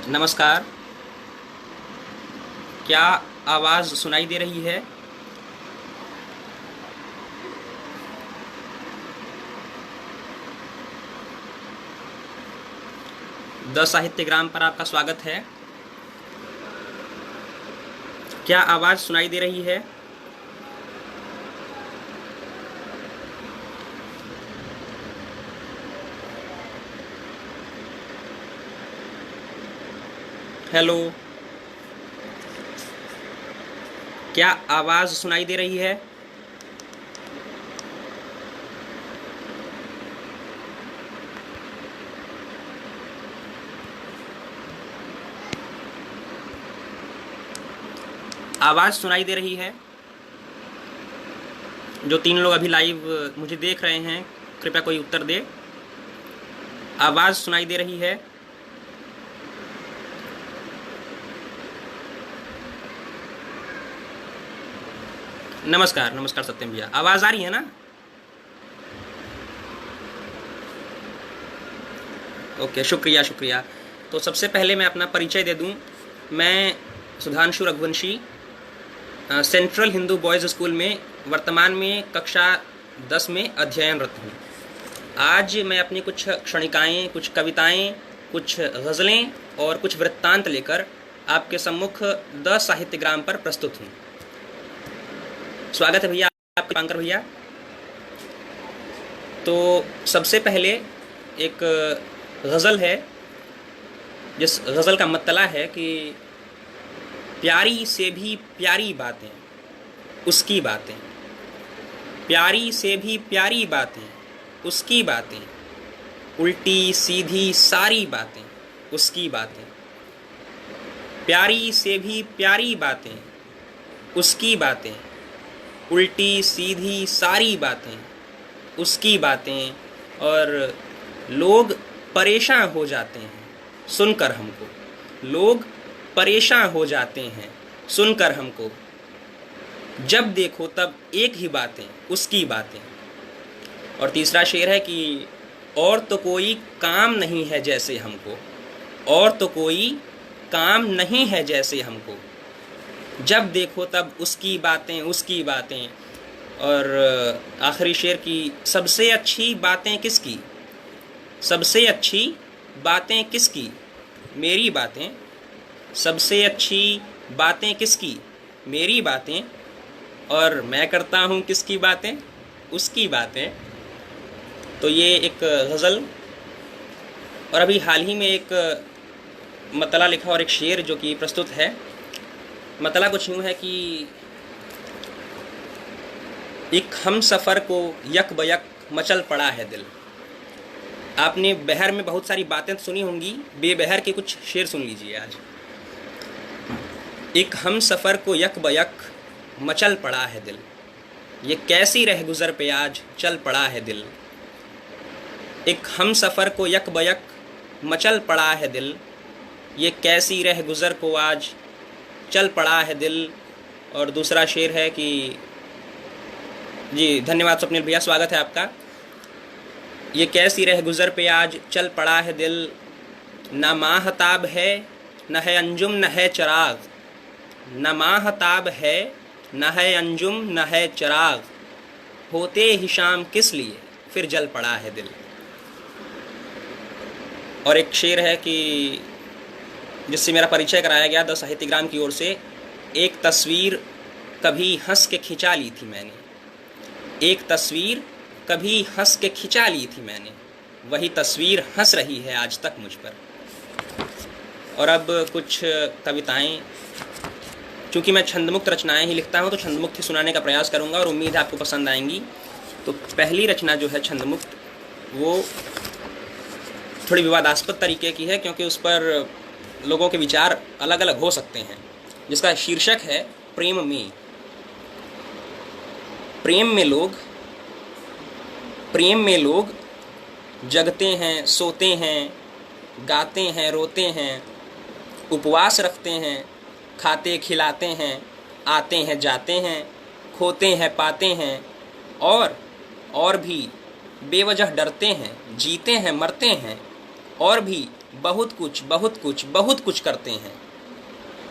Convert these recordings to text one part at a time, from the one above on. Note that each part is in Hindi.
नमस्कार। क्या आवाज़ सुनाई दे रही है? द साहित्यग्राम पर आपका स्वागत है। क्या आवाज़ सुनाई दे रही है? हेलो, क्या आवाज़ सुनाई दे रही है? आवाज़ सुनाई दे रही है? जो 3 लोग अभी लाइव मुझे देख रहे हैं, कृपया कोई उत्तर दे। आवाज़ सुनाई दे रही है? नमस्कार, नमस्कार सत्यम भैया। आवाज़ आ रही है ना? ओके, शुक्रिया शुक्रिया। तो सबसे पहले मैं अपना परिचय दे दूं। मैं Sudhanshu Raghuvanshi central Hindu boys school में वर्तमान में कक्षा 10 में अध्ययनरत हूँ। आज मैं अपनी कुछ क्षणिकाएँ, कुछ कविताएँ, कुछ गज़लें और कुछ वृत्तांत लेकर आपके सम्मुख द साहित्यग्राम पर प्रस्तुत हूँ। स्वागत है भैया आपके, पांकर भैया। तो सबसे पहले एक गज़ल है, जिस गज़ल का मतला है कि प्यारी से भी प्यारी बातें, उसकी बातें, प्यारी से भी प्यारी बातें, उसकी बातें, उल्टी सीधी सारी बातें, उसकी बातें, प्यारी से भी प्यारी बातें, उसकी बातें, उल्टी सीधी सारी बातें, उसकी बातें। और लोग परेशान हो जाते हैं सुनकर हमको, लोग परेशान हो जाते हैं सुनकर हमको, जब देखो तब एक ही बातें, उसकी बातें। और तीसरा शेर है कि और तो कोई काम नहीं है जैसे हमको, और तो कोई काम नहीं है जैसे हमको, जब देखो तब उसकी बातें, उसकी बातें। और आखिरी शेर की सबसे अच्छी बातें किसकी, सबसे अच्छी बातें किसकी, मेरी बातें, सबसे अच्छी बातें किसकी, मेरी बातें। और मैं करता हूँ किसकी बातें, उसकी बातें। तो ये एक गज़ल। और अभी हाल ही में एक मतला लिखा और एक शेर जो कि प्रस्तुत है। मतला कुछ यूँ है कि एक हम सफ़र को यक बयक मचल पड़ा है दिल। आपने बहर में बहुत सारी बातें सुनी होंगी, बेबहर के कुछ शेर सुन लीजिए आज। एक हम सफ़र को यक बयक मचल पड़ा है दिल, ये कैसी रह गुज़र पे आज चल पड़ा है दिल। एक हम सफ़र को यक बयक मचल पड़ा है दिल, ये कैसी रह गुज़र को आज चल पड़ा है दिल। और दूसरा शेर है कि जी धन्यवाद स्वप्निल भैया, स्वागत है आपका। ये कैसी रह गुज़र पे आज चल पड़ा है दिल, न माहताब है न है अंजुम न है चराग, न माहताब है न है अंजुम न है चराग, होते ही शाम किस लिए फिर जल पड़ा है दिल। और एक शेर है कि जिससे मेरा परिचय कराया गया द साहित्यग्राम की ओर से। एक तस्वीर कभी हंस के खिंचा ली थी मैंने, एक तस्वीर कभी हंस के खिंचा ली थी मैंने, वही तस्वीर हंस रही है आज तक मुझ पर। और अब कुछ कविताएं, चूँकि मैं छंदमुक्त रचनाएं ही लिखता हूं तो छंदमुक्त ही सुनाने का प्रयास करूंगा और उम्मीद है आपको पसंद आएंगी। तो पहली रचना जो है छंदमुक्त, वो थोड़ी विवादास्पद तरीके की है क्योंकि उस पर लोगों के विचार अलग अलग हो सकते हैं, जिसका शीर्षक है प्रेम में। प्रेम में लोग जगते हैं, सोते हैं, गाते हैं, रोते हैं, उपवास रखते हैं, खाते खिलाते हैं, आते हैं जाते हैं, खोते हैं पाते हैं, और भी बेवजह डरते हैं, जीते हैं मरते हैं, और भी बहुत कुछ बहुत कुछ बहुत कुछ करते हैं।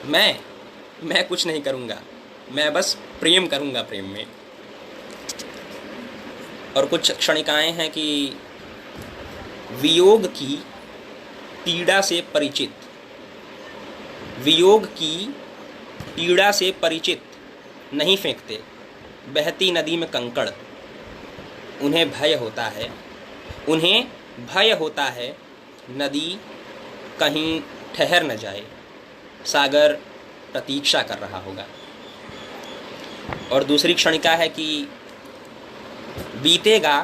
मैं कुछ नहीं करूँगा, मैं बस प्रेम करूँगा प्रेम में। और कुछ क्षणिकाएँ हैं कि वियोग की पीड़ा से परिचित, वियोग की पीड़ा से परिचित नहीं फेंकते बहती नदी में कंकड़। उन्हें भय होता है, उन्हें भय होता है नदी कहीं ठहर न जाए, सागर प्रतीक्षा कर रहा होगा। और दूसरी क्षणिका है कि बीतेगा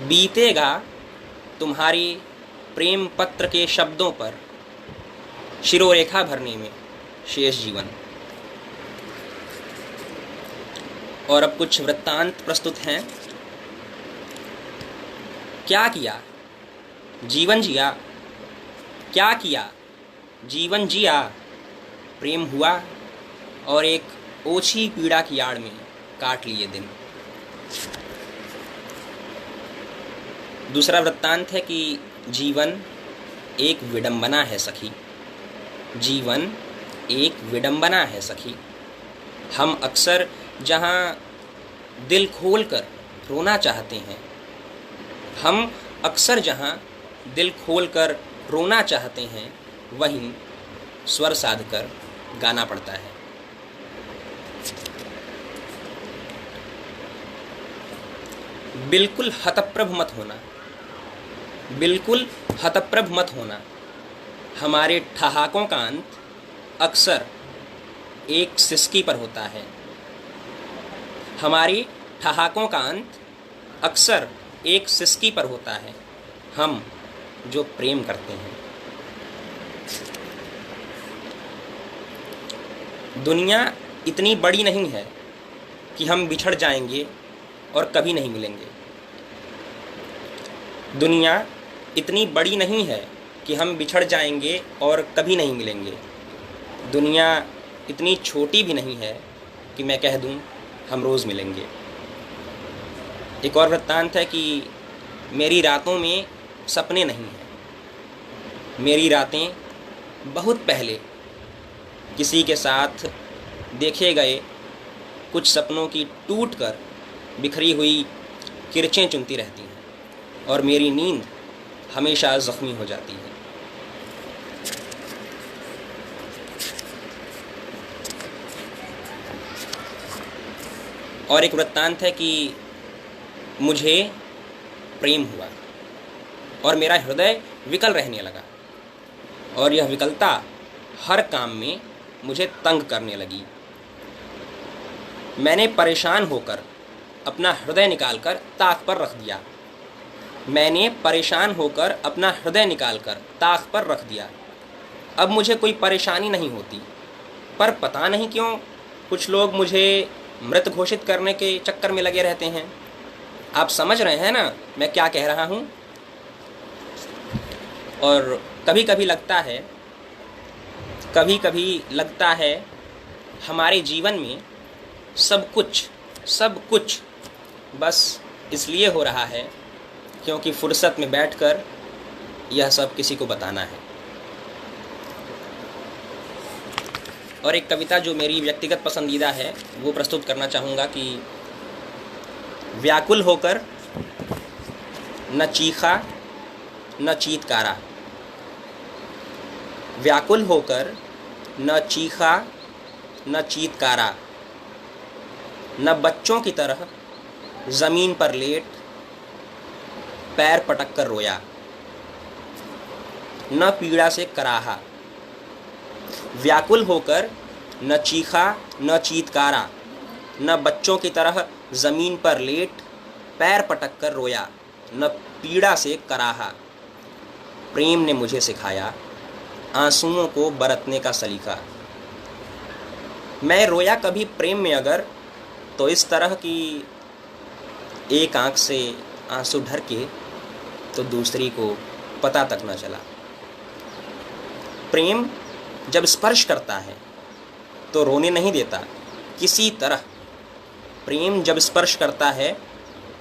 बीतेगा तुम्हारी प्रेम पत्र के शब्दों पर शिरोरेखा भरने में शेष जीवन। और अब कुछ वृत्तांत प्रस्तुत हैं। क्या किया जीवन जिया, क्या किया जीवन जिया, प्रेम हुआ और एक ओछी पीड़ा की आड़ में काट लिए दिन। दूसरा वृत्तांत है कि जीवन एक विडंबना है सखी, जीवन एक विडंबना है सखी। हम अक्सर जहाँ दिल खोलकर रोना चाहते हैं, हम अक्सर जहाँ दिल खोलकर रोना चाहते हैं, वहीं स्वर साधकर गाना पड़ता है। बिल्कुल हतप्रभ मत होना, बिल्कुल हतप्रभ मत होना। हमारे ठहाकों का अंत अक्सर एक सिसकी पर होता है, हमारी ठहाकों का अंत अक्सर एक सिसकी पर होता है। हम जो प्रेम करते हैं। दुनिया इतनी बड़ी नहीं है कि हम बिछड़ जाएंगे और कभी नहीं मिलेंगे। दुनिया इतनी बड़ी नहीं है कि हम बिछड़ जाएंगे और कभी नहीं मिलेंगे। दुनिया इतनी छोटी भी नहीं है कि मैं कह दूं हम रोज़ मिलेंगे। एक और वृत्तांत है कि मेरी रातों में सपने नहीं हैं, मेरी रातें बहुत पहले किसी के साथ देखे गए कुछ सपनों की टूटकर बिखरी हुई किरचें चुनती रहती हैं और मेरी नींद हमेशा ज़ख्मी हो जाती है। और एक वृत्तांत है कि मुझे प्रेम हुआ और मेरा हृदय विकल रहने लगा और यह विकलता हर काम में मुझे तंग करने लगी। मैंने परेशान होकर अपना हृदय निकालकर ताक पर रख दिया, मैंने परेशान होकर अपना हृदय निकालकर ताक पर रख दिया। अब मुझे कोई परेशानी नहीं होती, पर पता नहीं क्यों कुछ लोग मुझे मृत घोषित करने के चक्कर में लगे रहते हैं। आप समझ रहे हैं ना मैं क्या कह रहा हूँ। और कभी कभी लगता है हमारे जीवन में सब कुछ बस इसलिए हो रहा है क्योंकि फुर्सत में बैठकर यह सब किसी को बताना है। और एक कविता जो मेरी व्यक्तिगत पसंदीदा है वो प्रस्तुत करना चाहूँगा कि व्याकुल होकर न चीखा न चीतकारा, व्याकुल होकर न चीखा न चीतकारा, न बच्चों की तरह ज़मीन पर लेट पैर पटक कर रोया, न पीड़ा से कराहा। व्याकुल होकर न चीखा न चीतकारा, न बच्चों की तरह ज़मीन पर लेट पैर पटक कर रोया, न पीड़ा से कराहा। प्रेम ने मुझे सिखाया आंसुओं को बरतने का सलीका। मैं रोया कभी प्रेम में अगर तो इस तरह की एक आंख से आंसू ढर के तो दूसरी को पता तक न चला। प्रेम जब स्पर्श करता है तो रोने नहीं देता किसी तरह, प्रेम जब स्पर्श करता है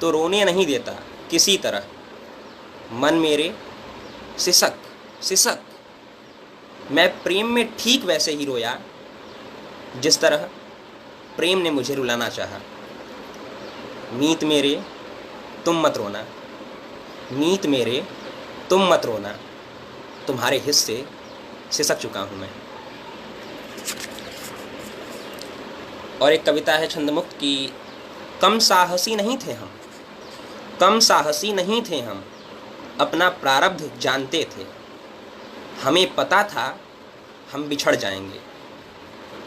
तो रोने नहीं देता किसी तरह। मन मेरे सिसक सिसक। मैं प्रेम में ठीक वैसे ही रोया जिस तरह प्रेम ने मुझे रुलाना चाहा। मीत मेरे तुम मत रोना, मीत मेरे तुम मत रोना, तुम्हारे हिस्से सिसक चुका हूँ मैं। और एक कविता है छंदमुक्त की, कम साहसी नहीं थे हम, कम साहसी नहीं थे हम, अपना प्रारब्ध जानते थे। हमें पता था हम बिछड़ जाएंगे,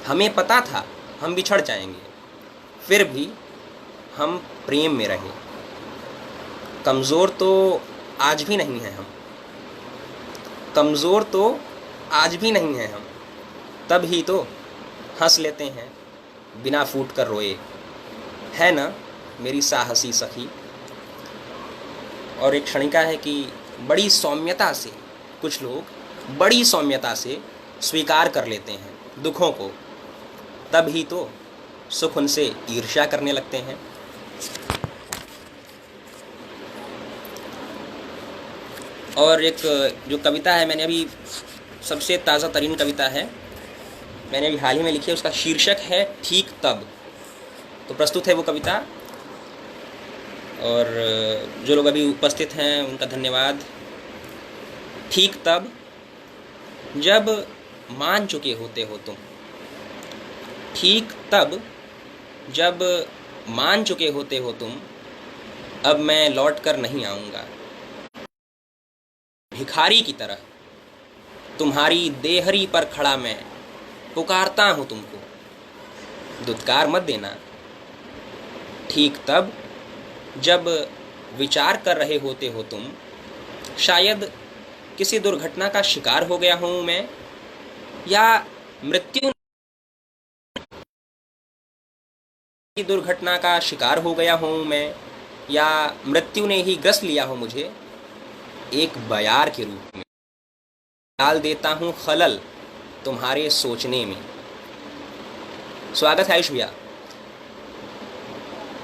हमें पता था हम बिछड़ जाएंगे, फिर भी हम प्रेम में रहे। कमज़ोर तो आज भी नहीं हैं हम, कमज़ोर तो आज भी नहीं हैं हम, तब ही तो हंस लेते हैं बिना फूट कर रोए, है ना मेरी साहसी सखी। और एक क्षणिका है कि बड़ी सौम्यता से कुछ लोग बड़ी सौम्यता से स्वीकार कर लेते हैं दुखों को, तब ही तो सुख उनसे ईर्ष्या करने लगते हैं। और एक जो कविता है, मैंने अभी सबसे ताज़ा तरीन कविता है, मैंने अभी हाल ही में लिखी है, उसका शीर्षक है ठीक तब। तो प्रस्तुत है वो कविता, और जो लोग अभी उपस्थित हैं उनका धन्यवाद। ठीक तब जब मान चुके होते हो तुम, ठीक तब जब मान चुके होते हो तुम, अब मैं लौट कर नहीं आऊँगा। भिखारी की तरह तुम्हारी देहरी पर खड़ा मैं पुकारता हूँ तुमको, दुत्कार मत देना। ठीक तब जब विचार कर रहे होते हो तुम, शायद किसी दुर्घटना का शिकार हो गया हूँ मैं, या मृत्यु की दुर्घटना का शिकार हो गया हूँ मैं, या मृत्यु ने ही ग्रस लिया हो मुझे, एक बयार के रूप में डाल देता हूँ खलल तुम्हारे सोचने में। स्वागत है आयुष भैया।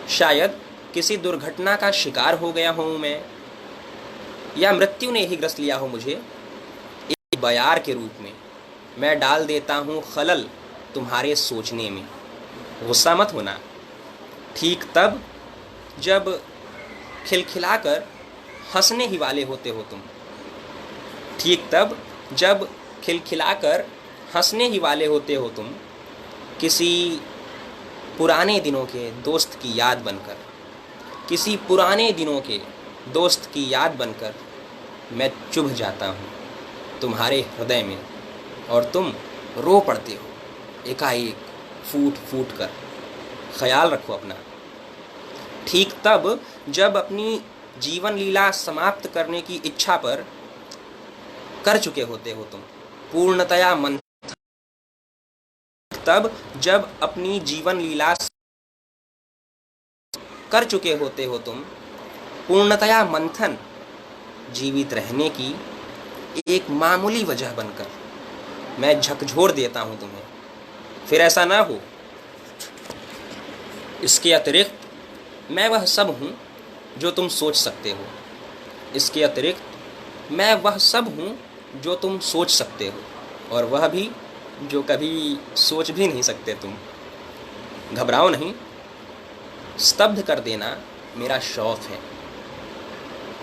शायद किसी दुर्घटना का शिकार हो गया हूँ मैं, या मृत्यु ने ही ग्रस लिया हो मुझे, एक बयार के रूप में मैं डाल देता हूँ खलल तुम्हारे सोचने में। गुस्सा मत होना। ठीक तब जब खिलखिलाकर हंसने ही वाले होते हो तुम, ठीक तब जब खिलखिलाकर हंसने ही वाले होते हो तुम, किसी पुराने दिनों के दोस्त की याद बनकर, किसी पुराने दिनों के दोस्त की याद बनकर मैं चुभ जाता हूँ तुम्हारे हृदय में, और तुम रो पड़ते हो एकाएक फूट फूट कर। ख्याल रखो अपना। ठीक तब जब अपनी जीवन लीला समाप्त करने की इच्छा पर कर चुके होते हो तुम पूर्णतया मन, तब जब अपनी जीवन लीला कर चुके होते हो तुम पूर्णतया मंथन, जीवित रहने की एक मामूली वजह बनकर मैं झकझोर देता हूं तुम्हें। फिर ऐसा ना हो। इसके अतिरिक्त मैं वह सब हूं जो तुम सोच सकते हो, इसके अतिरिक्त मैं वह सब हूं जो तुम सोच सकते हो, और वह भी जो कभी सोच भी नहीं सकते तुम। घबराओ नहीं, स्तब्ध कर देना मेरा शौक़ है।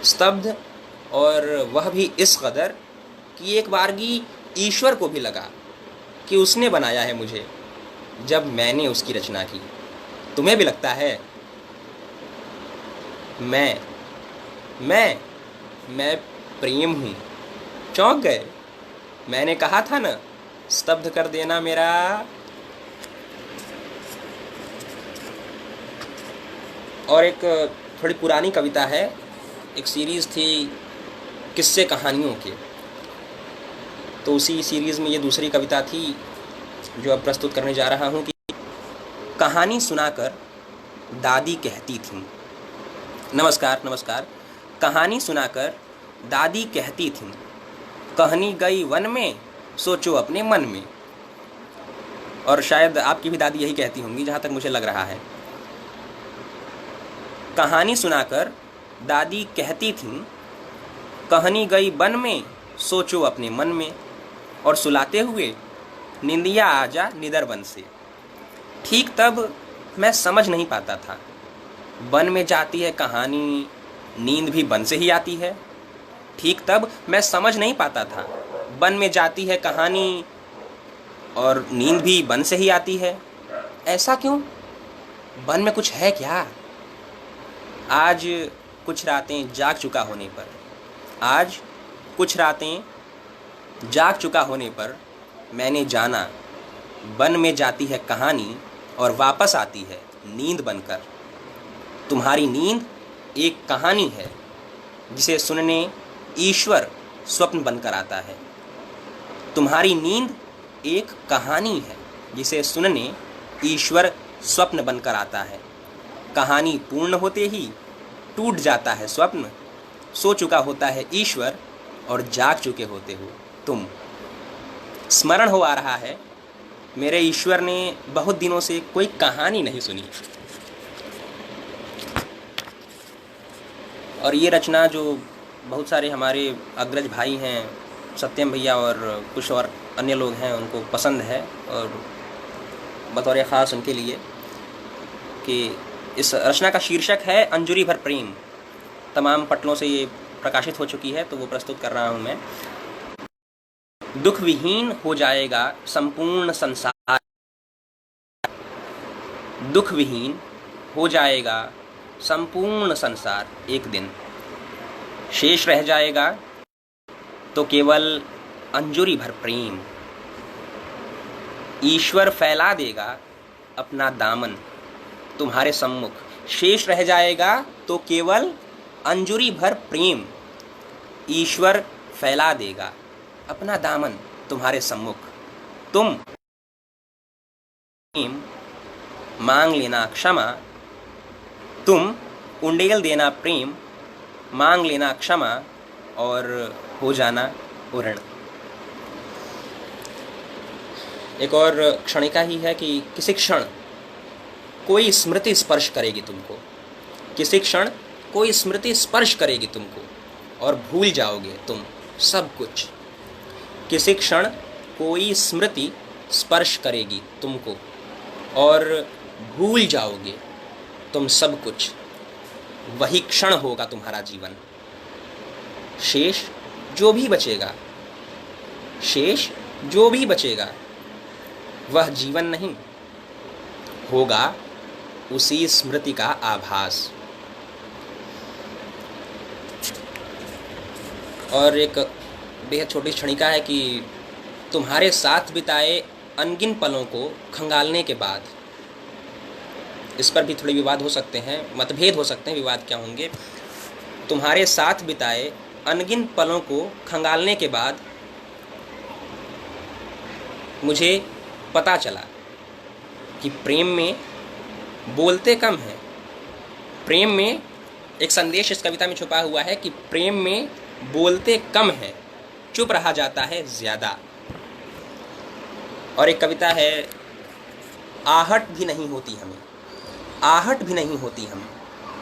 स्तब्ध, और वह भी इस कदर कि एक बारगी ईश्वर को भी लगा कि उसने बनाया है मुझे जब मैंने उसकी रचना की। तुम्हें भी लगता है? मैं प्रेम हूँ। चौंक गए? मैंने कहा था ना, स्तब्ध कर देना मेरा। और एक थोड़ी पुरानी कविता है, एक सीरीज़ थी किस्से कहानियों के, तो उसी सीरीज़ में ये दूसरी कविता थी जो अब प्रस्तुत करने जा रहा हूँ कि कहानी सुनाकर दादी कहती थीं। नमस्कार नमस्कार। कहानी सुनाकर दादी कहती थीं, कहनी गई वन में सोचो अपने मन में। और शायद आपकी भी दादी यही कहती होंगी, जहाँ तक मुझे लग रहा है। कहानी सुनाकर दादी कहती थीं, कहनी गई बन में, सोचो अपने मन में, और सुलाते हुए निंदिया आजा निदर बन से। ठीक तब मैं समझ नहीं पाता था, बन में जाती है कहानी, नींद भी बन से ही आती है। ठीक तब मैं समझ नहीं पाता था, बन में जाती है कहानी और नींद भी बन से ही आती है। ऐसा क्यों? बन में कुछ है क्या? आज कुछ रातें जाग चुका होने पर, आज कुछ रातें जाग चुका होने पर मैंने जाना, बन में जाती है कहानी और वापस आती है नींद बनकर। तुम्हारी नींद एक कहानी है जिसे सुनने ईश्वर स्वप्न बनकर आता है। तुम्हारी नींद एक कहानी है जिसे सुनने ईश्वर स्वप्न बनकर आता है। कहानी पूर्ण होते ही टूट जाता है स्वप्न, सो चुका होता है ईश्वर और जाग चुके होते हो तुम। स्मरण हो आ रहा है, मेरे ईश्वर ने बहुत दिनों से कोई कहानी नहीं सुनी। और ये रचना जो बहुत सारे हमारे अग्रज भाई हैं, सत्यम भैया और कुछ और अन्य लोग हैं, उनको पसंद है, और बतौर ख़ास उनके लिए कि इस रचना का शीर्षक है अंजुरी भर प्रेम। तमाम पटलों से ये प्रकाशित हो चुकी है, तो वो प्रस्तुत कर रहा हूँ मैं। दुख विहीन हो जाएगा संपूर्ण संसार, दुख विहीन हो जाएगा संपूर्ण संसार एक दिन। शेष रह जाएगा तो केवल अंजुरी भर प्रेम। ईश्वर फैला देगा अपना दामन तुम्हारे सम्मुख। शेष रह जाएगा तो केवल अंजुरी भर प्रेम। ईश्वर फैला देगा अपना दामन तुम्हारे सम्मुख। तुम मांग लेना क्षमा, तुम उंडेल देना प्रेम, मांग लेना क्षमा और हो जाना उरण। एक और क्षणिका ही है कि किसी क्षण कोई स्मृति स्पर्श करेगी तुमको, किसी क्षण कोई स्मृति स्पर्श करेगी तुमको और भूल जाओगे तुम सब कुछ। किसी क्षण कोई स्मृति स्पर्श करेगी तुमको और भूल जाओगे तुम सब कुछ। वही क्षण होगा तुम्हारा जीवन। शेष जो भी बचेगा, शेष जो भी बचेगा वह जीवन नहीं होगा, उसी स्मृति का आभास। और एक बेहद छोटी क्षणिका है कि तुम्हारे साथ बिताए अनगिन पलों को खंगालने के बाद, इस पर भी थोड़े विवाद हो सकते हैं, मतभेद हो सकते हैं, विवाद क्या होंगे। तुम्हारे साथ बिताए अनगिन पलों को खंगालने के बाद मुझे पता चला कि प्रेम में बोलते कम हैं। प्रेम में एक संदेश इस कविता में छुपा हुआ है कि प्रेम में बोलते कम हैं, चुप रहा जाता है ज़्यादा। और एक कविता है, आहट भी नहीं होती हमें, आहट भी नहीं होती हमें,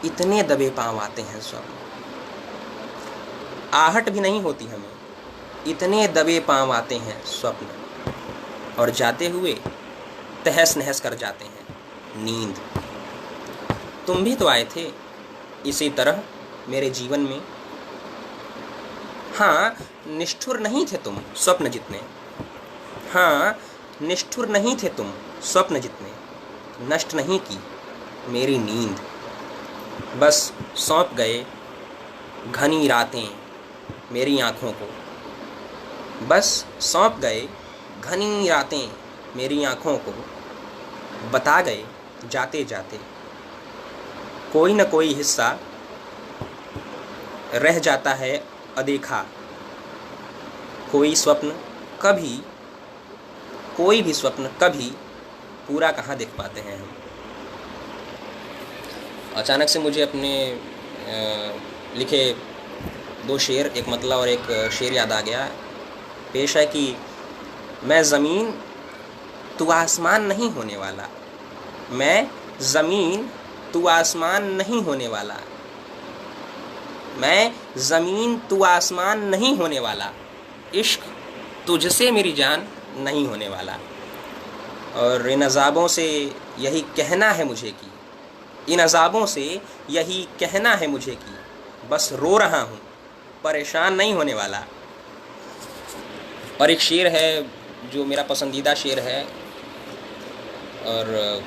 इतने दबे पाँव आते हैं स्वप्न। आहट भी नहीं होती हमें, इतने दबे पाँव आते हैं स्वप्न, और जाते हुए तहस नहस कर जाते हैं नींद। तुम भी तो आए थे इसी तरह मेरे जीवन में। हाँ, निष्ठुर नहीं थे तुम स्वप्न जितने, हाँ निष्ठुर नहीं थे तुम स्वप्न जितने, नष्ट नहीं की मेरी नींद। बस सौंप गए घनी रातें मेरी आँखों को, बस सौंप गए घनी रातें मेरी आँखों को, बता गए जाते जाते कोई न कोई हिस्सा रह जाता है अदेखा। कोई स्वप्न कभी, कोई भी स्वप्न कभी पूरा कहाँ देख पाते हैं हम। अचानक से मुझे अपने लिखे दो शेर, एक मतला और एक शेर याद आ गया। पेश है कि मैं ज़मीन तू आसमान नहीं होने वाला, मैं ज़मीन तू आसमान नहीं होने वाला, मैं ज़मीन तू आसमान नहीं होने वाला, इश्क तुझसे मेरी जान नहीं होने वाला। और इन अज़ाबों से यही कहना है मुझे कि, इन अज़ाबों से यही कहना है मुझे कि बस रो रहा हूँ, परेशान नहीं होने वाला। और एक शेर है जो मेरा पसंदीदा शेर है, और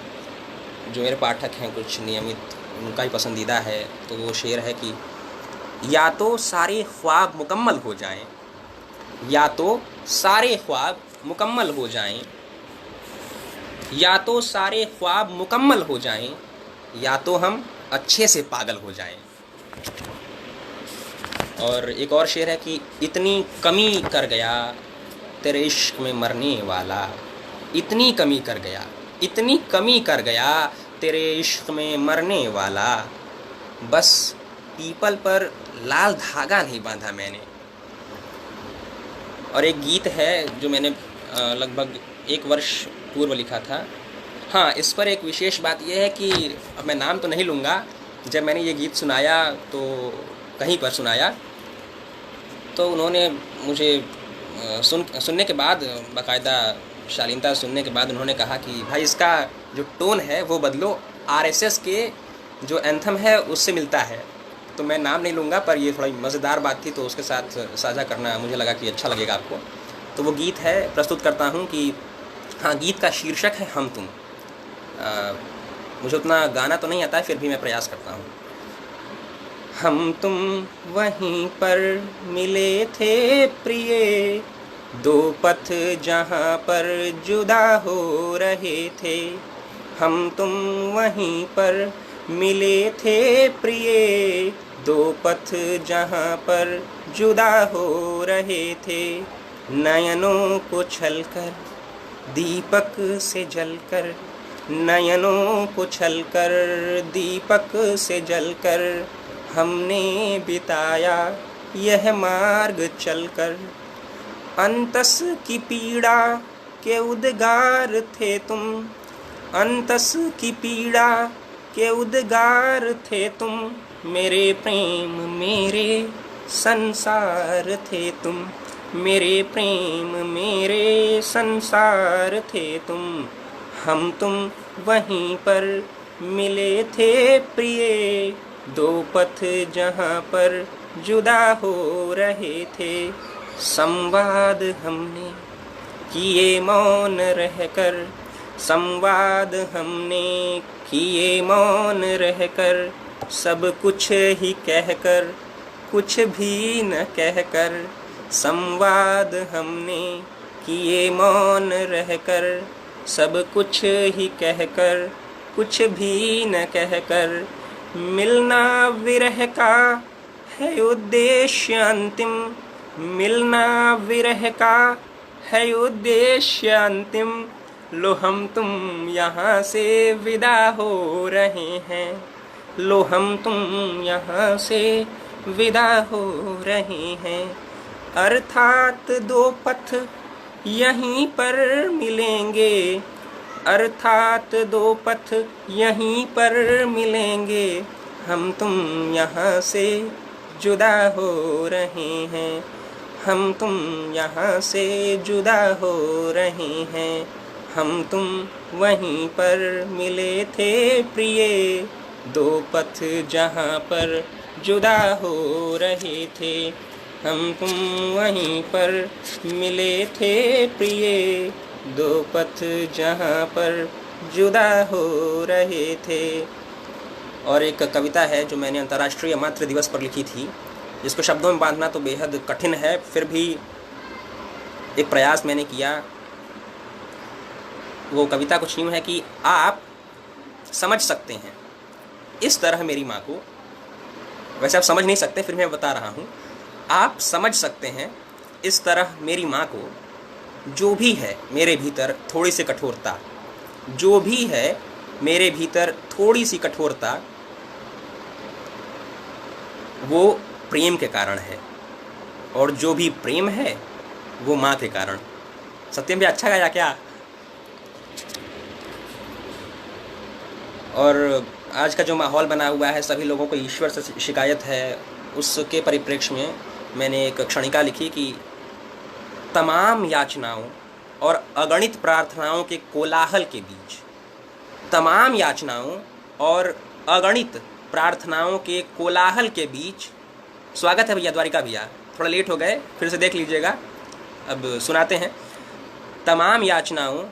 जो मेरे पाठक हैं कुछ नियमित, उनका ही पसंदीदा है। तो वो शेर है कि या तो सारे ख्वाब मुकम्मल हो जाएं, या तो सारे ख्वाब मुकम्मल हो जाएं, या तो सारे ख्वाब मुकम्मल हो जाएं, या तो हम अच्छे से पागल हो जाएं। और एक और शेर है कि इतनी कमी कर गया तेरे इश्क में मरने वाला, इतनी कमी कर गया, इतनी कमी कर गया तेरे इश्क में मरने वाला, बस पीपल पर लाल धागा नहीं बांधा मैंने। और एक गीत है जो मैंने लगभग 1 वर्ष पूर्व लिखा था। हाँ, इस पर एक विशेष बात यह है कि अब मैं नाम तो नहीं लूँगा, जब मैंने ये गीत सुनाया तो कहीं पर सुनाया, तो उन्होंने मुझे सुनने के बाद, बाकायदा शालीनता सुनने के बाद उन्होंने कहा कि भाई इसका जो टोन है वो बदलो, आरएसएस के जो एंथम है उससे मिलता है। तो मैं नाम नहीं लूँगा, पर ये थोड़ी मज़ेदार बात थी तो उसके साथ साझा करना मुझे लगा कि अच्छा लगेगा आपको। तो वो गीत है, प्रस्तुत करता हूँ कि हाँ, गीत का शीर्षक है हम तुम। मुझे उतना गाना तो नहीं आता है, फिर भी मैं प्रयास करता हूँ। हम तुम वहीं पर मिले थे प्रिय, दो पथ जहाँ पर जुदा हो रहे थे। हम तुम वहीं पर मिले थे प्रिय, दो पथ जहाँ पर जुदा हो रहे थे। नयनों को छलकर दीपक से जलकर, नयनों को छलकर दीपक से जलकर, हमने बिताया यह मार्ग चलकर। अंतस की पीड़ा के उद्गार थे तुम, अंतस की पीड़ा के उद्गार थे तुम, मेरे प्रेम मेरे संसार थे तुम, मेरे प्रेम मेरे संसार थे तुम। हम तुम वहीं पर मिले थे प्रिय, दो पथ जहाँ पर जुदा हो रहे थे। संवाद हमने किए मौन रहकर, संवाद हमने किए मौन रहकर, सब कुछ ही कहकर कुछ भी न कहकर। संवाद हमने किए मौन रहकर, सब कुछ ही कहकर कुछ भी न कहकर। मिलना विरह का है उद्देश्य अंतिम, मिलना विरह का है उद्देश्य अंतिम। लो हम तुम यहाँ से विदा हो रहे हैं, लो हम तुम यहाँ से विदा हो रहे हैं। अर्थात दो पथ यहीं पर मिलेंगे, अर्थात दो पथ यहीं पर मिलेंगे। हम तुम यहाँ से जुदा हो रहे हैं, हम तुम यहाँ से जुदा हो रहे हैं। हम तुम वहीं पर मिले थे प्रिय, दो पथ जहाँ पर जुदा हो रहे थे। हम तुम वहीं पर मिले थे प्रिय, दो पथ जहाँ पर जुदा हो रहे थे। और एक कविता है जो मैंने अंतर्राष्ट्रीय मातृ दिवस पर लिखी थी, जिसको शब्दों में बांधना तो बेहद कठिन है, फिर भी एक प्रयास मैंने किया। वो कविता कुछ यूँ है कि आप समझ सकते हैं इस तरह मेरी माँ को, वैसे आप समझ नहीं सकते फिर मैं बता रहा हूँ, आप समझ सकते हैं इस तरह मेरी माँ को, जो भी है मेरे भीतर थोड़ी सी कठोरता, जो भी है मेरे भीतर थोड़ी सी कठोरता, वो प्रेम के कारण है, और जो भी प्रेम है वो माँ के कारण। सत्यम भी अच्छा गाया क्या? और आज का जो माहौल बना हुआ है, सभी लोगों को ईश्वर से शिकायत है, उसके परिप्रेक्ष्य में मैंने एक क्षणिका लिखी कि तमाम याचनाओं और अगणित प्रार्थनाओं के कोलाहल के बीच, तमाम याचनाओं और अगणित प्रार्थनाओं के कोलाहल के बीच, स्वागत है भैया द्वारिका भैया, थोड़ा लेट हो गए, फिर से देख लीजिएगा, अब सुनाते हैं। तमाम याचनाओं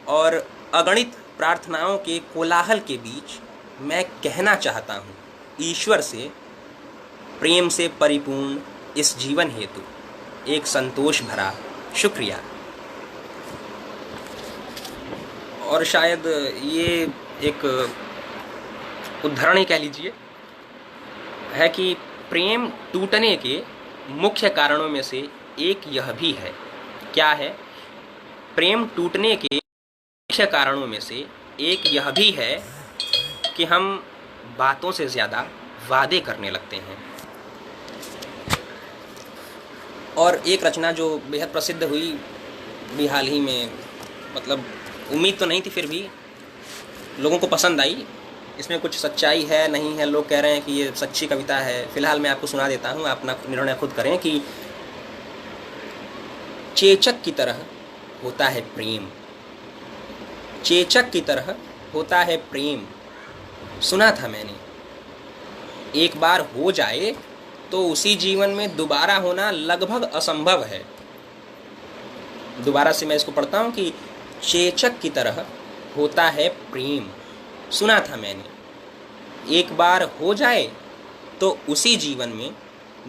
और अगणित प्रार्थनाओं के कोलाहल के बीच मैं कहना चाहता हूँ ईश्वर से, प्रेम से परिपूर्ण इस जीवन हेतु एक संतोष भरा शुक्रिया। और शायद ये एक उदाहरण ही कह लीजिए है कि प्रेम टूटने के मुख्य कारणों में से एक यह भी है। क्या है? प्रेम टूटने के मुख्य कारणों में से एक यह भी है कि हम बातों से ज़्यादा वादे करने लगते हैं। और एक रचना जो बेहद प्रसिद्ध हुई भी हाल ही में, मतलब उम्मीद तो नहीं थी, फिर भी लोगों को पसंद आई। इसमें कुछ सच्चाई है नहीं है, लोग कह रहे हैं कि ये सच्ची कविता है। फिलहाल मैं आपको सुना देता हूँ, आप अपना निर्णय खुद करें कि चेचक की तरह होता है प्रेम, चेचक की तरह होता है प्रेम। सुना था मैंने, एक बार हो जाए तो उसी जीवन में दोबारा होना लगभग असंभव है। दोबारा से मैं इसको पढ़ता हूँ कि चेचक की तरह होता है प्रेम। सुना था मैंने, एक बार हो जाए तो उसी जीवन में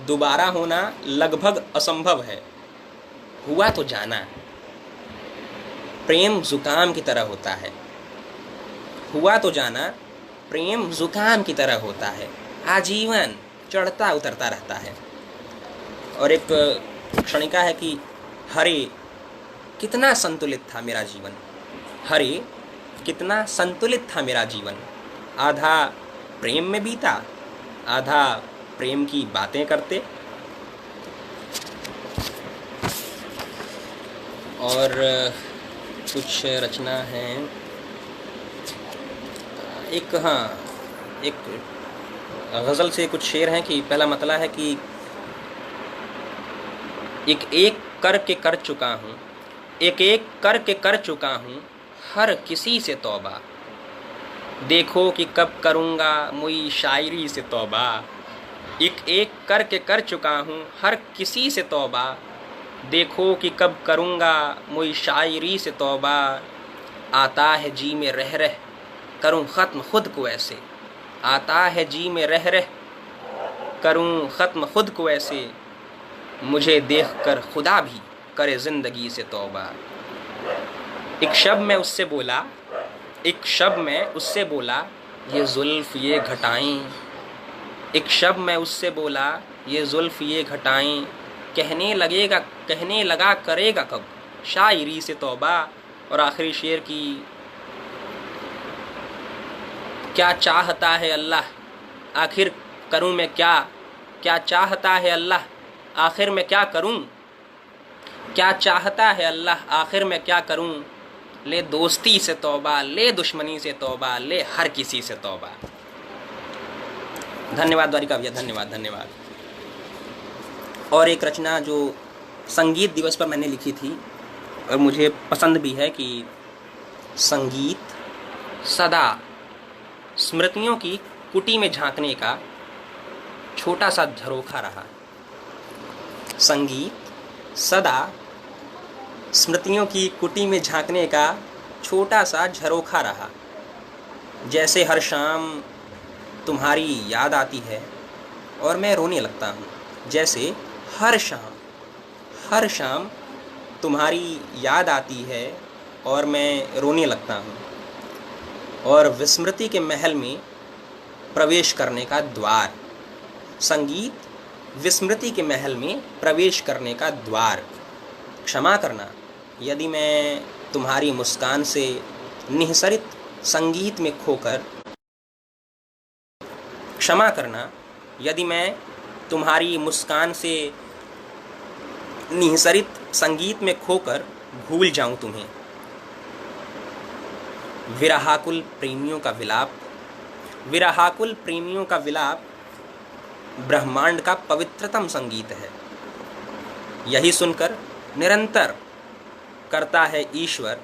दोबारा होना लगभग असंभव है। हुआ तो जाना। प्रेम जुकाम की तरह होता है। हुआ तो जाना, प्रेम जुकाम की तरह होता है, आजीवन चढ़ता उतरता रहता है। और एक क्षणिका है कि हरे कितना संतुलित था मेरा जीवन, हरे कितना संतुलित था मेरा जीवन। आधा प्रेम में बीता, आधा प्रेम की बातें करते। और कुछ रचना है, एक गज़ल से कुछ शेर हैं कि पहला मतला है कि एक एक करके कर चुका हूँ, एक एक करके कर चुका हूँ हर किसी से तौबा। देखो कि कब करूँगा मुई शायरी से तौबा। एक एक करके कर चुका हूँ हर किसी से तौबा। देखो कि कब करूँगा मुई शायरी से तौबा। आता है जी में रह रह करूँ ख़त्म खुद को ऐसे। आता है जी में रह रह करूँ ख़त्म खुद को ऐसे। मुझे देख कर खुदा भी करे ज़िंदगी से तौबा। एक शब्द में उससे बोला, एक शब्द में उससे बोला ये जुल्फ़ ये घटाएं। एक शब्द में उससे बोला ये जुल्फ़ ये घटाएं। कहने लगा करेगा कब शायरी से तौबा। और आखिरी शेर की, क्या चाहता है अल्लाह आखिर करूं मैं क्या। क्या चाहता है अल्लाह आखिर मैं क्या करूं। क्या चाहता है अल्लाह आखिर मैं क्या करूं। ले दोस्ती से तौबा, ले दुश्मनी से तौबा, ले हर किसी से तौबा। धन्यवाद द्वारिका भैया, धन्यवाद धन्यवाद। और एक रचना जो संगीत दिवस पर मैंने लिखी थी और मुझे पसंद भी है कि संगीत सदा स्मृतियों की कुटी में झांकने का छोटा सा झरोखा रहा। संगीत सदा स्मृतियों की कुटी में झांकने का छोटा सा झरोखा रहा। जैसे हर शाम तुम्हारी याद आती है और मैं रोने लगता हूँ। जैसे हर शाम तुम्हारी याद आती है और मैं रोने लगता हूँ। और विस्मृति के महल में प्रवेश करने का द्वार। संगीत विस्मृति के महल में प्रवेश करने का द्वार। क्षमा करना यदि मैं तुम्हारी मुस्कान से निःसरित संगीत में खोकर, क्षमा करना यदि मैं तुम्हारी मुस्कान से निःसरित संगीत में खोकर भूल जाऊं तुम्हें। विरहाकुल प्रेमियों का विलाप, विरहाकुल प्रेमियों का विलाप ब्रह्मांड का पवित्रतम संगीत है। यही सुनकर निरंतर करता है ईश्वर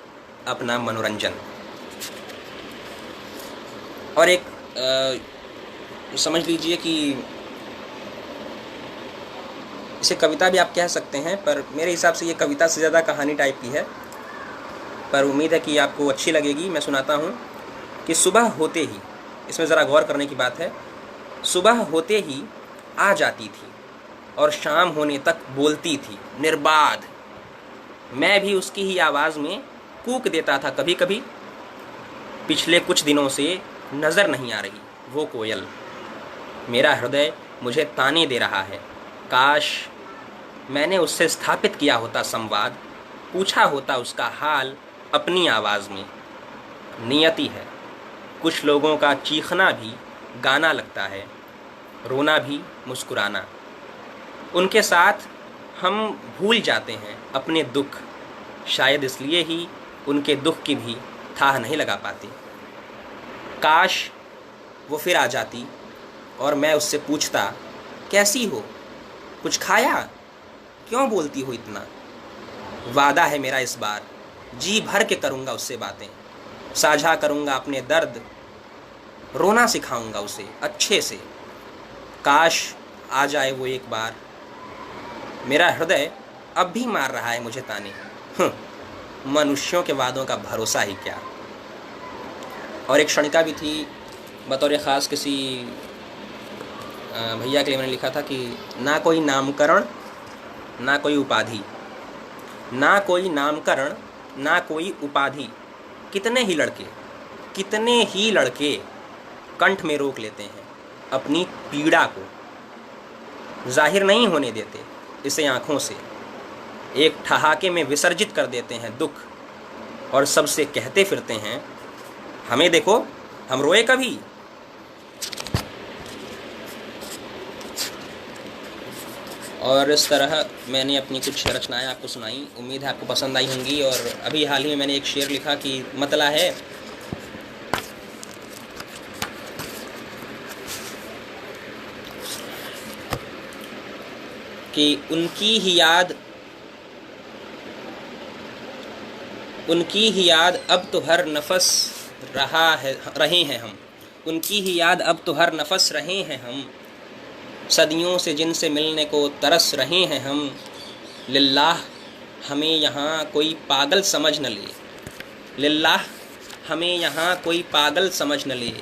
अपना मनोरंजन। और एक समझ लीजिए कि इसे कविता भी आप कह सकते हैं, पर मेरे हिसाब से ये कविता से ज़्यादा कहानी टाइप की है, पर उम्मीद है कि आपको अच्छी लगेगी। मैं सुनाता हूँ कि सुबह होते ही, इसमें ज़रा गौर करने की बात है, सुबह होते ही आ जाती थी और शाम होने तक बोलती थी निर्बाध। मैं भी उसकी ही आवाज़ में कूक देता था कभी कभी। पिछले कुछ दिनों से नज़र नहीं आ रही वो कोयल। मेरा हृदय मुझे ताने दे रहा है। काश मैंने उससे स्थापित किया होता संवाद, पूछा होता उसका हाल अपनी आवाज़ में। नियति है, कुछ लोगों का चीखना भी गाना लगता है, रोना भी मुस्कुराना। उनके साथ हम भूल जाते हैं अपने दुख, शायद इसलिए ही उनके दुख की भी थाह नहीं लगा पाते। काश वो फिर आ जाती और मैं उससे पूछता, कैसी हो, कुछ खाया, क्यों बोलती हो इतना। वादा है मेरा इस बार, जी भर के करूँगा उससे बातें, साझा करूँगा अपने दर्द, रोना सिखाऊँगा उसे अच्छे से। काश आ जाए वो एक बार। मेरा हृदय अब भी मार रहा है मुझे ताने। मनुष्यों के वादों का भरोसा ही क्या। और एक क्षणिका भी थी बतौर ख़ास किसी भैया के लिए मैंने लिखा था कि ना कोई नामकरण ना कोई उपाधि, ना कोई नामकरण ना कोई उपाधि। कितने ही लड़के कंठ में रोक लेते हैं अपनी पीड़ा को, जाहिर नहीं होने देते इसे आँखों से, एक ठहाके में विसर्जित कर देते हैं दुख और सबसे कहते फिरते हैं, हमें देखो हम रोए कभी। और इस तरह मैंने अपनी कुछ रचनाएं आपको सुनाई। उम्मीद है आपको पसंद आई होंगी। और अभी हाल ही में मैंने एक शेर लिखा कि मतला है कि उनकी ही याद अब तो हर नफस रहे हैं हम। उनकी ही याद अब तो हर नफस रहे हैं हम। सदियों से जिनसे मिलने को तरस रहे हैं हम। लिल्लाह हमें यहाँ कोई पागल समझ न ले। लिल्लाह हमें यहाँ कोई पागल समझ न ले।